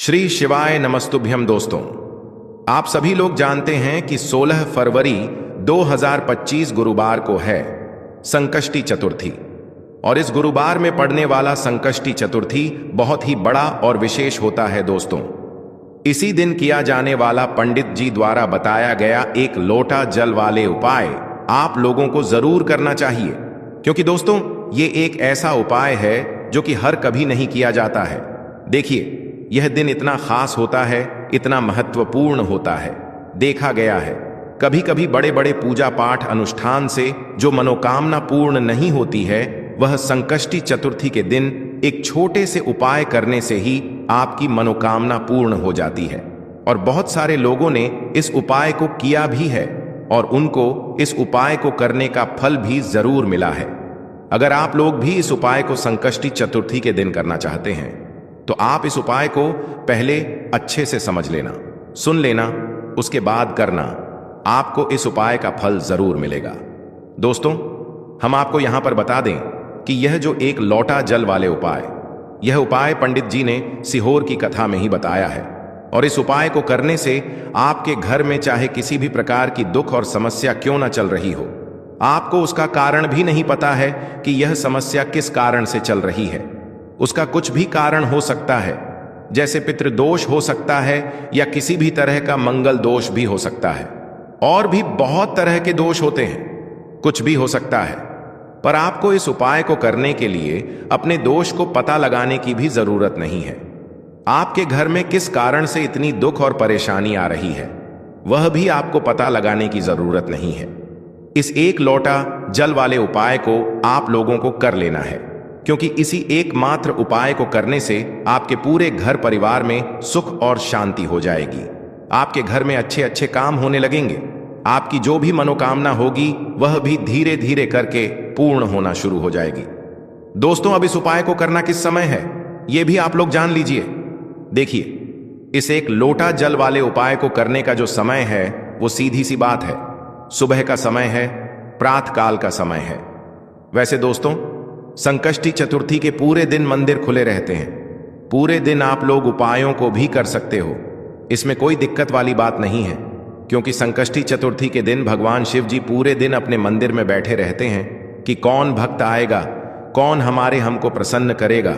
श्री शिवाय नमस्तुभ्यम। दोस्तों, आप सभी लोग जानते हैं कि 16 फरवरी 2025 गुरुवार को है संकष्टी चतुर्थी। और इस गुरुवार में पड़ने वाला संकष्टी चतुर्थी बहुत ही बड़ा और विशेष होता है। दोस्तों, इसी दिन किया जाने वाला पंडित जी द्वारा बताया गया एक लोटा जल वाले उपाय आप लोगों को जरूर करना चाहिए, क्योंकि दोस्तों ये एक ऐसा उपाय है जो कि हर कभी नहीं किया जाता है। देखिए, यह दिन इतना खास होता है, इतना महत्वपूर्ण होता है। देखा गया है कभी कभी बड़े बड़े पूजा पाठ अनुष्ठान से जो मनोकामना पूर्ण नहीं होती है, वह संकष्टी चतुर्थी के दिन एक छोटे से उपाय करने से ही आपकी मनोकामना पूर्ण हो जाती है। और बहुत सारे लोगों ने इस उपाय को किया भी है और उनको इस उपाय को करने का फल भी जरूर मिला है। अगर आप लोग भी इस उपाय को संकष्टी चतुर्थी के दिन करना चाहते हैं तो आप इस उपाय को पहले अच्छे से समझ लेना, सुन लेना, उसके बाद करना। आपको इस उपाय का फल जरूर मिलेगा। दोस्तों, हम आपको यहां पर बता दें कि यह जो एक लोटा जल वाले उपाय, यह उपाय पंडित जी ने सीहोर की कथा में ही बताया है। और इस उपाय को करने से आपके घर में चाहे किसी भी प्रकार की दुख और समस्या क्यों ना चल रही हो, आपको उसका कारण भी नहीं पता है कि यह समस्या किस कारण से चल रही है। उसका कुछ भी कारण हो सकता है, जैसे पितृदोष हो सकता है या किसी भी तरह का मंगल दोष भी हो सकता है, और भी बहुत तरह के दोष होते हैं, कुछ भी हो सकता है। पर आपको इस उपाय को करने के लिए अपने दोष को पता लगाने की भी जरूरत नहीं है। आपके घर में किस कारण से इतनी दुख और परेशानी आ रही है, वह भी आपको पता लगाने की जरूरत नहीं है। इस एक लोटा जल वाले उपाय को आप लोगों को कर लेना है, क्योंकि इसी एकमात्र उपाय को करने से आपके पूरे घर परिवार में सुख और शांति हो जाएगी। आपके घर में अच्छे अच्छे काम होने लगेंगे। आपकी जो भी मनोकामना होगी वह भी धीरे धीरे करके पूर्ण होना शुरू हो जाएगी। दोस्तों, अब इस उपाय को करना किस समय है, यह भी आप लोग जान लीजिए। देखिए, इस एक लोटा जल वाले उपाय को करने का जो समय है वो सीधी सी बात है, सुबह का समय है, प्रातः काल का समय है। वैसे दोस्तों, संकष्टी चतुर्थी के पूरे दिन मंदिर खुले रहते हैं। पूरे दिन आप लोग उपायों को भी कर सकते हो, इसमें कोई दिक्कत वाली बात नहीं है, क्योंकि संकष्टी चतुर्थी के दिन भगवान शिव जी पूरे दिन अपने मंदिर में बैठे रहते हैं कि कौन भक्त आएगा, कौन हमको प्रसन्न करेगा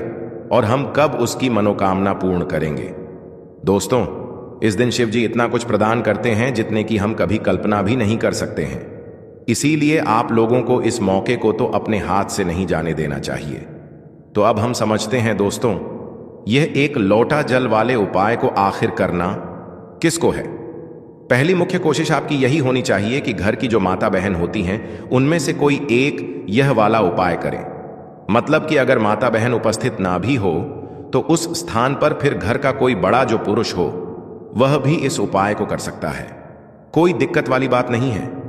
और हम कब उसकी मनोकामना पूर्ण करेंगे। दोस्तों, इस दिन शिव जी इतना कुछ प्रदान करते हैं जितने की हम कभी कल्पना भी नहीं कर सकते हैं। इसीलिए आप लोगों को इस मौके को तो अपने हाथ से नहीं जाने देना चाहिए। तो अब हम समझते हैं दोस्तों, यह एक लोटा जल वाले उपाय को आखिर करना किसको है। पहली मुख्य कोशिश आपकी यही होनी चाहिए कि घर की जो माता बहन होती हैं उनमें से कोई एक यह वाला उपाय करें। मतलब कि अगर माता बहन उपस्थित ना भी हो तो उस स्थान पर फिर घर का कोई बड़ा जो पुरुष हो वह भी इस उपाय को कर सकता है। कोई दिक्कत वाली बात नहीं है।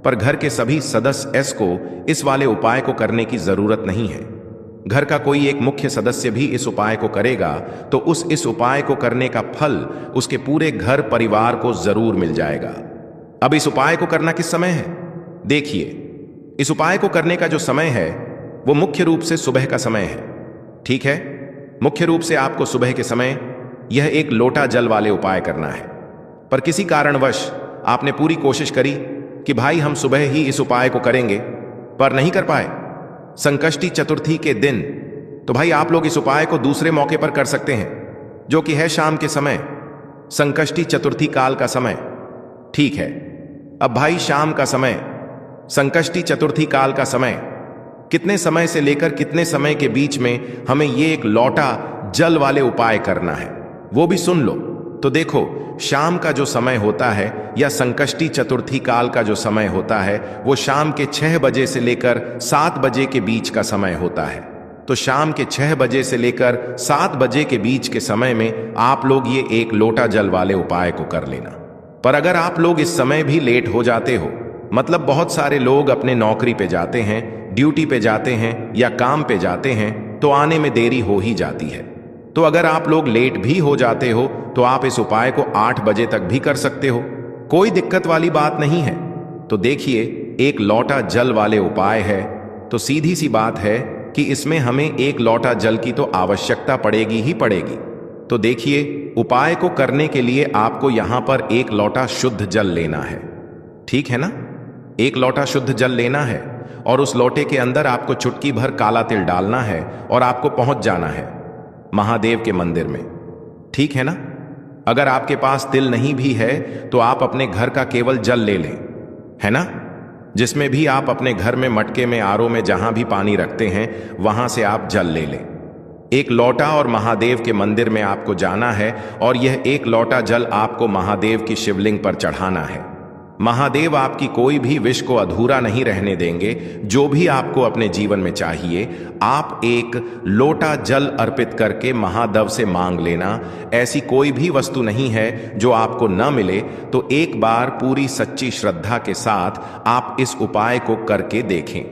पर घर के सभी सदस्य को इस वाले उपाय को करने की जरूरत नहीं है। घर का कोई एक मुख्य सदस्य भी इस उपाय को करेगा तो इस उपाय को करने का फल उसके पूरे घर परिवार को जरूर मिल जाएगा। अब इस उपाय को करना किस समय है, देखिए, इस उपाय को करने का जो समय है वो मुख्य रूप से सुबह का समय है। ठीक है, मुख्य रूप से आपको सुबह के समय यह एक लोटा जल वाले उपाय करना है। पर किसी कारणवश आपने पूरी कोशिश करी कि भाई हम सुबह ही इस उपाय को करेंगे, पर नहीं कर पाए संकष्टी चतुर्थी के दिन, तो भाई आप लोग इस उपाय को दूसरे मौके पर कर सकते हैं, जो कि है शाम के समय, संकष्टी चतुर्थी काल का समय। ठीक है, अब भाई शाम का समय, संकष्टी चतुर्थी काल का समय, कितने समय से लेकर कितने समय के बीच में हमें ये एक लोटा जल वाले उपाय करना है, वो भी सुन लो। तो देखो, शाम का जो समय होता है या संकष्टी चतुर्थी काल का जो समय होता है वो शाम के 6 बजे से लेकर 7 बजे के बीच का समय होता है। तो शाम के 6 बजे से लेकर 7 बजे के बीच के समय में आप लोग ये एक लोटा जल वाले उपाय को कर लेना। पर अगर आप लोग इस समय भी लेट हो जाते हो, मतलब बहुत सारे लोग अपने नौकरी पे जाते हैं, ड्यूटी पे जाते हैं या काम पे जाते हैं, तो आने में देरी हो ही जाती है। तो अगर आप लोग लेट भी हो जाते हो तो आप इस उपाय को 8 बजे तक भी कर सकते हो, कोई दिक्कत वाली बात नहीं है। तो देखिए, एक लोटा जल वाले उपाय है तो सीधी सी बात है कि इसमें हमें एक लोटा जल की तो आवश्यकता पड़ेगी ही पड़ेगी। तो देखिए, उपाय को करने के लिए आपको यहां पर एक लोटा शुद्ध जल लेना है, ठीक है ना। एक लोटा शुद्ध जल लेना है और उस लोटे के अंदर आपको चुटकी भर काला तिल डालना है और आपको पहुंच जाना है महादेव के मंदिर में, ठीक है ना। अगर आपके पास तिल नहीं भी है तो आप अपने घर का केवल जल ले लें, है ना। जिसमें भी आप अपने घर में मटके में, आरो में, जहां भी पानी रखते हैं वहां से आप जल ले लें। एक लोटा और महादेव के मंदिर में आपको जाना है और यह एक लोटा जल आपको महादेव की शिवलिंग पर चढ़ाना है। महादेव आपकी कोई भी विश को अधूरा नहीं रहने देंगे। जो भी आपको अपने जीवन में चाहिए आप एक लोटा जल अर्पित करके महादेव से मांग लेना। ऐसी कोई भी वस्तु नहीं है जो आपको न मिले, तो एक बार पूरी सच्ची श्रद्धा के साथ आप इस उपाय को करके देखें।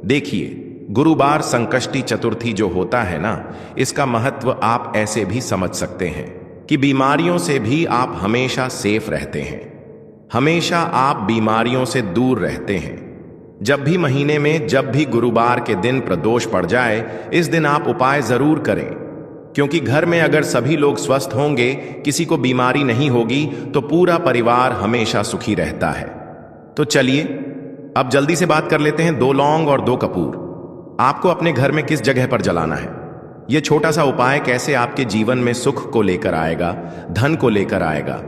देखिए, गुरुवार संकष्टी चतुर्थी जो होता है ना, इसका महत्व आप ऐसे भी समझ सकते हैं कि बीमारियों से भी आप हमेशा सेफ रहते हैं, हमेशा आप बीमारियों से दूर रहते हैं। जब भी महीने में, जब भी गुरुवार के दिन प्रदोष पड़ जाए, इस दिन आप उपाय जरूर करें, क्योंकि घर में अगर सभी लोग स्वस्थ होंगे, किसी को बीमारी नहीं होगी, तो पूरा परिवार हमेशा सुखी रहता है। तो चलिए अब जल्दी से बात कर लेते हैं 2 लौंग और 2 कपूर आपको अपने घर में किस जगह पर जलाना है। यह छोटा सा उपाय कैसे आपके जीवन में सुख को लेकर आएगा, धन को लेकर आएगा।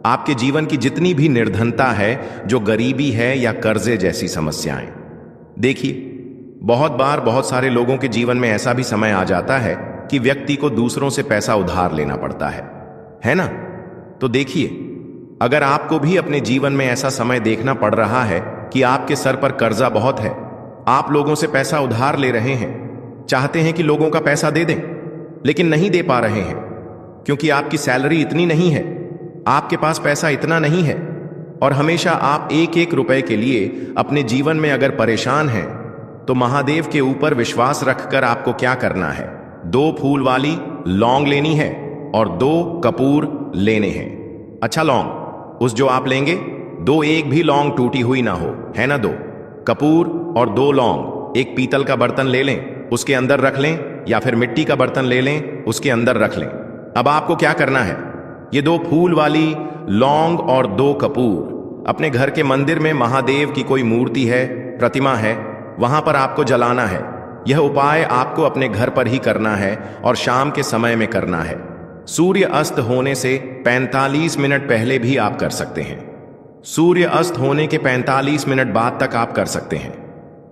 आपके जीवन की जितनी भी निर्धनता है, जो गरीबी है या कर्जे जैसी समस्याएं। देखिए, बहुत बार बहुत सारे लोगों के जीवन में ऐसा भी समय आ जाता है कि व्यक्ति को दूसरों से पैसा उधार लेना पड़ता है ना। तो देखिए, अगर आपको भी अपने जीवन में ऐसा समय देखना पड़ रहा है कि आपके सर पर कर्जा बहुत है, आप लोगों से पैसा उधार ले रहे हैं, चाहते हैं कि लोगों का पैसा दे दें, लेकिन नहीं दे पा रहे हैं क्योंकि आपकी सैलरी इतनी नहीं है, आपके पास पैसा इतना नहीं है, और हमेशा आप एक एक रुपए के लिए अपने जीवन में अगर परेशान हैं, तो महादेव के ऊपर विश्वास रखकर आपको क्या करना है, 2 फूल वाली लौंग लेनी है और 2 कपूर लेने हैं। अच्छा, लौंग उस जो आप लेंगे, 2 एक भी लौंग टूटी हुई ना हो, है ना। 2 कपूर और 2 लौंग एक पीतल का बर्तन ले लें, उसके अंदर रख लें, या फिर मिट्टी का बर्तन ले लें, उसके अंदर रख लें। अब आपको क्या करना है, ये 2 फूल वाली लौंग और 2 कपूर अपने घर के मंदिर में महादेव की कोई मूर्ति है, प्रतिमा है, वहां पर आपको जलाना है। यह उपाय आपको अपने घर पर ही करना है और शाम के समय में करना है। सूर्य अस्त होने से 45 मिनट पहले भी आप कर सकते हैं, सूर्य अस्त होने के 45 मिनट बाद तक आप कर सकते हैं,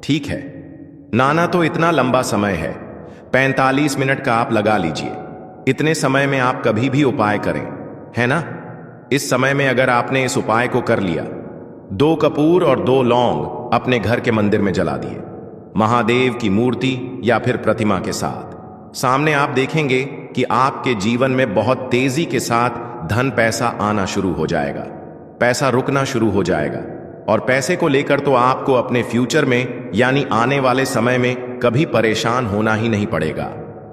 ठीक है। नाना तो इतना लंबा समय है, 45 मिनट का आप लगा लीजिए। इतने समय में आप कभी भी उपाय करें, है ना। इस समय में अगर आपने इस उपाय को कर लिया, 2 कपूर और 2 लौंग अपने घर के मंदिर में जला दिए, महादेव की मूर्ति या फिर प्रतिमा के साथ, सामने आप देखेंगे कि आपके जीवन में बहुत तेजी के साथ धन पैसा आना शुरू हो जाएगा, पैसा रुकना शुरू हो जाएगा। और पैसे को लेकर तो आपको अपने फ्यूचर में, यानी आने वाले समय में कभी परेशान होना ही नहीं पड़ेगा।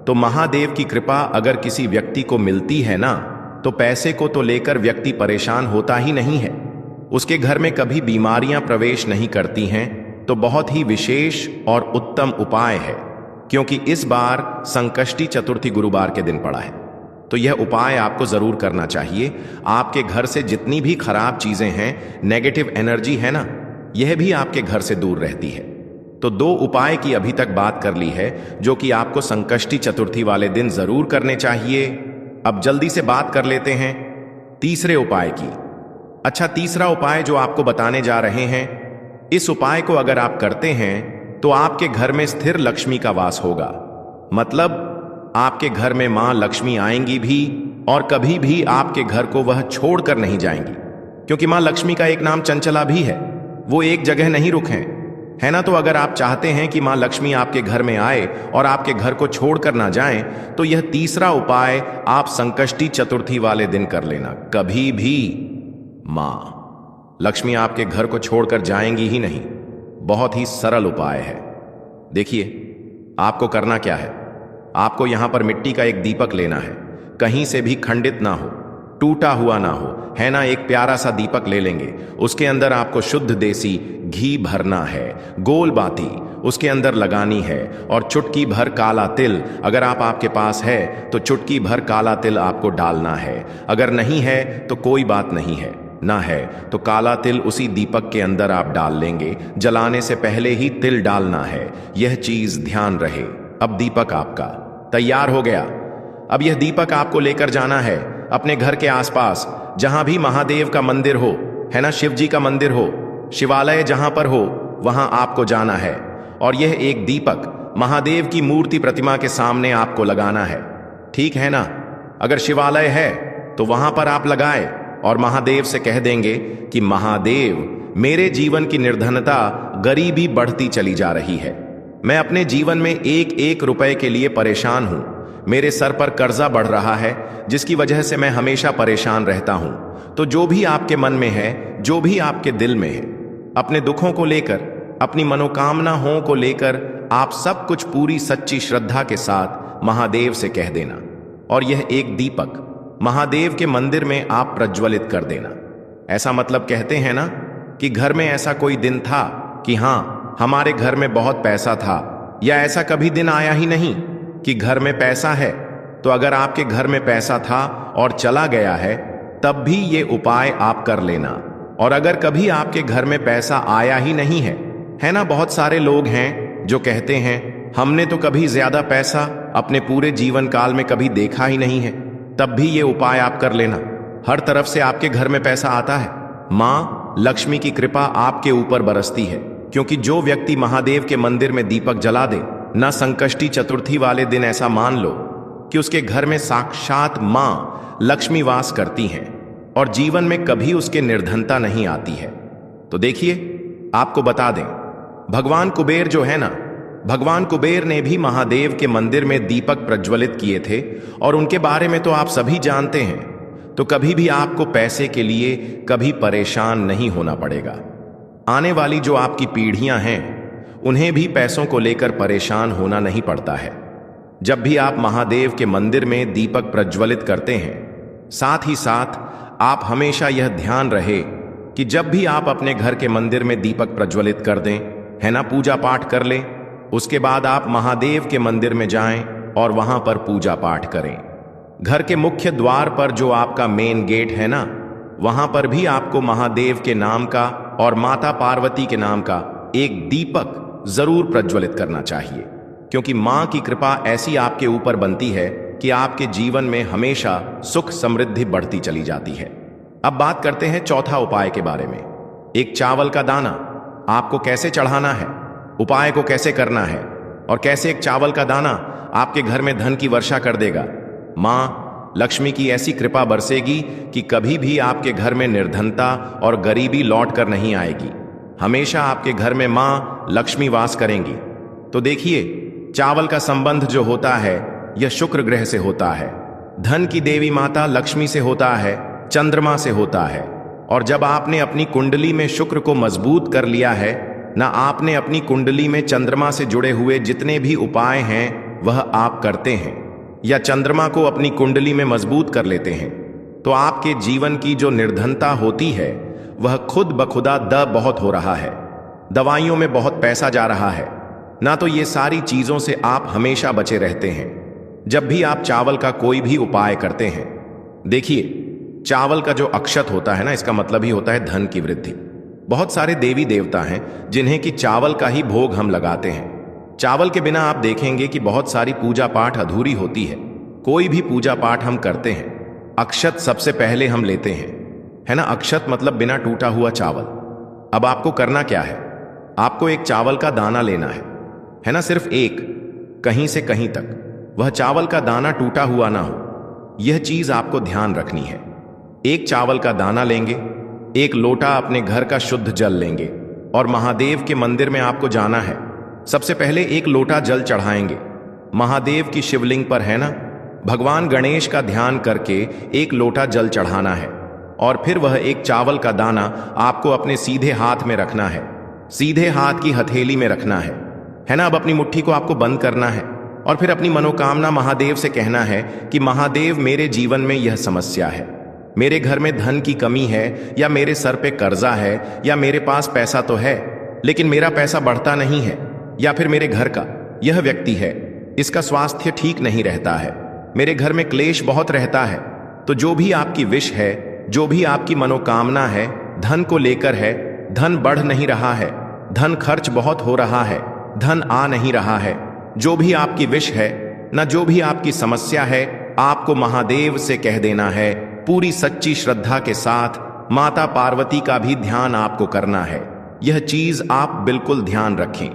तो महादेव की कृपा अगर किसी व्यक्ति को मिलती है ना, तो पैसे को तो लेकर व्यक्ति परेशान होता ही नहीं है, उसके घर में कभी बीमारियां प्रवेश नहीं करती हैं। तो बहुत ही विशेष और उत्तम उपाय है, क्योंकि इस बार संकष्टी चतुर्थी गुरुवार के दिन पड़ा है, तो यह उपाय आपको जरूर करना चाहिए। आपके घर से जितनी भी खराब चीजें हैं, नेगेटिव एनर्जी है ना, यह भी आपके घर से दूर रहती है। तो 2 उपाय की अभी तक बात कर ली है, जो कि आपको संकष्टी चतुर्थी वाले दिन जरूर करने चाहिए। अब जल्दी से बात कर लेते हैं तीसरे उपाय की। अच्छा, तीसरा उपाय जो आपको बताने जा रहे हैं, इस उपाय को अगर आप करते हैं तो आपके घर में स्थिर लक्ष्मी का वास होगा। मतलब आपके घर में मां लक्ष्मी आएंगी भी, और कभी भी आपके घर को वह छोड़कर नहीं जाएंगी, क्योंकि मां लक्ष्मी का एक नाम चंचला भी है, वो एक जगह नहीं रुकें, है ना। तो अगर आप चाहते हैं कि मां लक्ष्मी आपके घर में आए और आपके घर को छोड़कर ना जाएं, तो यह तीसरा उपाय आप संकष्टी चतुर्थी वाले दिन कर लेना। कभी भी मां लक्ष्मी आपके घर को छोड़कर जाएंगी ही नहीं। बहुत ही सरल उपाय है। देखिए, आपको करना क्या है, आपको यहां पर मिट्टी का एक दीपक लेना है, कहीं से भी खंडित ना हो, टूटा हुआ ना हो, है ना। एक प्यारा सा दीपक ले लेंगे, उसके अंदर आपको शुद्ध देसी घी भरना है, गोल बाती उसके अंदर लगानी है, और चुटकी भर काला तिल, अगर आपके पास है तो चुटकी भर काला तिल आपको डालना है। अगर नहीं है तो कोई बात नहीं है, ना है तो काला तिल उसी दीपक के अंदर आप डाल लेंगे। जलाने से पहले ही तिल डालना है, यह चीज ध्यान रहे। अब दीपक आपका तैयार हो गया। अब यह दीपक आपको लेकर जाना है अपने घर के आसपास, जहां भी महादेव का मंदिर हो, है ना, शिव जी का मंदिर हो, शिवालय जहां पर हो, वहां आपको जाना है। और यह एक दीपक महादेव की मूर्ति प्रतिमा के सामने आपको लगाना है, ठीक है ना। अगर शिवालय है तो वहां पर आप लगाए और महादेव से कह देंगे कि महादेव, मेरे जीवन की निर्धनता, गरीबी बढ़ती चली जा रही है। मैं अपने जीवन में एक एक रुपए के लिए परेशान हूं। मेरे सर पर कर्जा बढ़ रहा है, जिसकी वजह से मैं हमेशा परेशान रहता हूं। तो जो भी आपके मन में है, जो भी आपके दिल में है, अपने दुखों को लेकर, अपनी मनोकामनाओं को लेकर, आप सब कुछ पूरी सच्ची श्रद्धा के साथ महादेव से कह देना। और यह एक दीपक महादेव के मंदिर में आप प्रज्वलित कर देना। ऐसा मतलब कहते हैं ना कि घर में ऐसा कोई दिन था कि हाँ, हमारे घर में बहुत पैसा था, या ऐसा कभी दिन आया ही नहीं कि घर में पैसा है। तो अगर आपके घर में पैसा था और चला गया है, तब भी ये उपाय आप कर लेना। और अगर कभी आपके घर में पैसा आया ही नहीं है ना, बहुत सारे लोग हैं जो कहते हैं हमने तो कभी ज्यादा पैसा अपने पूरे जीवन काल में कभी देखा ही नहीं है, तब भी ये उपाय आप कर लेना। हर तरफ से आपके घर में पैसा आता है, मां लक्ष्मी की कृपा आपके ऊपर बरसती है। क्योंकि जो व्यक्ति महादेव के मंदिर में दीपक जला दे ना, संकष्टी चतुर्थी वाले दिन ऐसा मान लो कि उसके घर में साक्षात मां लक्ष्मी वास करती हैं और जीवन में कभी उसके निर्धनता नहीं आती है। तो देखिए, आपको बता दें, भगवान कुबेर जो है ना, भगवान कुबेर ने भी महादेव के मंदिर में दीपक प्रज्वलित किए थे, और उनके बारे में तो आप सभी जानते हैं। तो कभी भी आपको पैसे के लिए कभी परेशान नहीं होना पड़ेगा। आने वाली जो आपकी पीढ़ियां हैं, उन्हें भी पैसों को लेकर परेशान होना नहीं पड़ता है। जब भी आप महादेव के मंदिर में दीपक प्रज्वलित करते हैं, साथ ही साथ आप हमेशा यह ध्यान रहे कि जब भी आप अपने घर के मंदिर में दीपक प्रज्वलित कर दें, है ना, पूजा पाठ कर लें, उसके बाद आप महादेव के मंदिर में जाएं और वहां पर पूजा पाठ करें। घर के मुख्य द्वार पर जो आपका मेन गेट है ना, वहां पर भी आपको महादेव के नाम का और माता पार्वती के नाम का एक दीपक जरूर प्रज्वलित करना चाहिए। क्योंकि मां की कृपा ऐसी आपके ऊपर बनती है कि आपके जीवन में हमेशा सुख समृद्धि बढ़ती चली जाती है। अब बात करते हैं चौथा उपाय के बारे में। एक चावल का दाना आपको कैसे चढ़ाना है, उपाय को कैसे करना है, और कैसे एक चावल का दाना आपके घर में धन की वर्षा कर देगा। मां लक्ष्मी की ऐसी कृपा बरसेगी कि कभी भी आपके घर में निर्धनता और गरीबी लौट कर नहीं आएगी। हमेशा आपके घर में मां लक्ष्मी वास करेंगी। तो देखिए, चावल का संबंध जो होता है यह शुक्र ग्रह से होता है, धन की देवी माता लक्ष्मी से होता है, चंद्रमा से होता है। और जब आपने अपनी कुंडली में शुक्र को मजबूत कर लिया है ना, आपने अपनी कुंडली में चंद्रमा से जुड़े हुए जितने भी उपाय हैं वह आप करते हैं, या चंद्रमा को अपनी कुंडली में मजबूत कर लेते हैं, तो आपके जीवन की जो निर्धनता होती है वह खुद बखुदा बहुत हो रहा है। दवाइयों में बहुत पैसा जा रहा है ना, तो ये सारी चीजों से आप हमेशा बचे रहते हैं जब भी आप चावल का कोई भी उपाय करते हैं। देखिए, चावल का जो अक्षत होता है ना, इसका मतलब ही होता है धन की वृद्धि। बहुत सारे देवी देवता हैं जिन्हें कि चावल का ही भोग हम लगाते हैं। चावल के बिना आप देखेंगे कि बहुत सारी पूजा पाठ अधूरी होती है। कोई भी पूजा पाठ हम करते हैं, अक्षत सबसे पहले हम लेते हैं, है ना। अक्षत मतलब बिना टूटा हुआ चावल। अब आपको करना क्या है, आपको एक चावल का दाना लेना है ना, सिर्फ एक, कहीं से कहीं तक वह चावल का दाना टूटा हुआ ना हो, यह चीज आपको ध्यान रखनी है। एक चावल का दाना लेंगे, एक लोटा अपने घर का शुद्ध जल लेंगे, और महादेव के मंदिर में आपको जाना है। सबसे पहले एक लोटा जल चढ़ाएंगे महादेव की शिवलिंग पर, है ना। भगवान गणेश का ध्यान करके एक लोटा जल चढ़ाना है, और फिर वह एक चावल का दाना आपको अपने सीधे हाथ में रखना है, सीधे हाथ की हथेली में रखना है ना। अब अपनी मुट्ठी को आपको बंद करना है, और फिर अपनी मनोकामना महादेव से कहना है कि महादेव, मेरे जीवन में यह समस्या है, मेरे घर में धन की कमी है, या मेरे सर पे कर्जा है, या मेरे पास पैसा तो है लेकिन मेरा पैसा बढ़ता नहीं है, या फिर मेरे घर का यह व्यक्ति है, इसका स्वास्थ्य ठीक नहीं रहता है, मेरे घर में क्लेश बहुत रहता है। तो जो भी आपकी विश है, जो भी आपकी मनोकामना है, धन को लेकर है, धन बढ़ नहीं रहा है, धन खर्च बहुत हो रहा है, धन आ नहीं रहा है, जो भी आपकी विश है न, जो भी आपकी समस्या है, आपको महादेव से कह देना है। पूरी सच्ची श्रद्धा के साथ माता पार्वती का भी ध्यान आपको करना है। यह चीज आप बिल्कुल ध्यान रखें।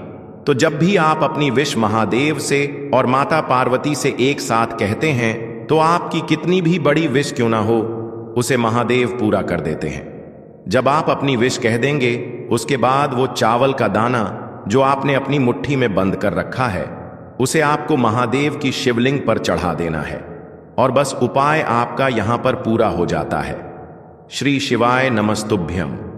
तो जब भी आप अपनी विश महादेव से और माता पार्वती से एक साथ कहते हैं, तो आपकी कितनी भी बड़ी विश क्यों ना हो, उसे महादेव पूरा कर देते हैं। जब आप अपनी विश कह देंगे, उसके बाद वो चावल का दाना जो आपने अपनी मुट्ठी में बंद कर रखा है, उसे आपको महादेव की शिवलिंग पर चढ़ा देना है, और बस उपाय आपका यहां पर पूरा हो जाता है। श्री शिवाय नमस्तुभ्यम।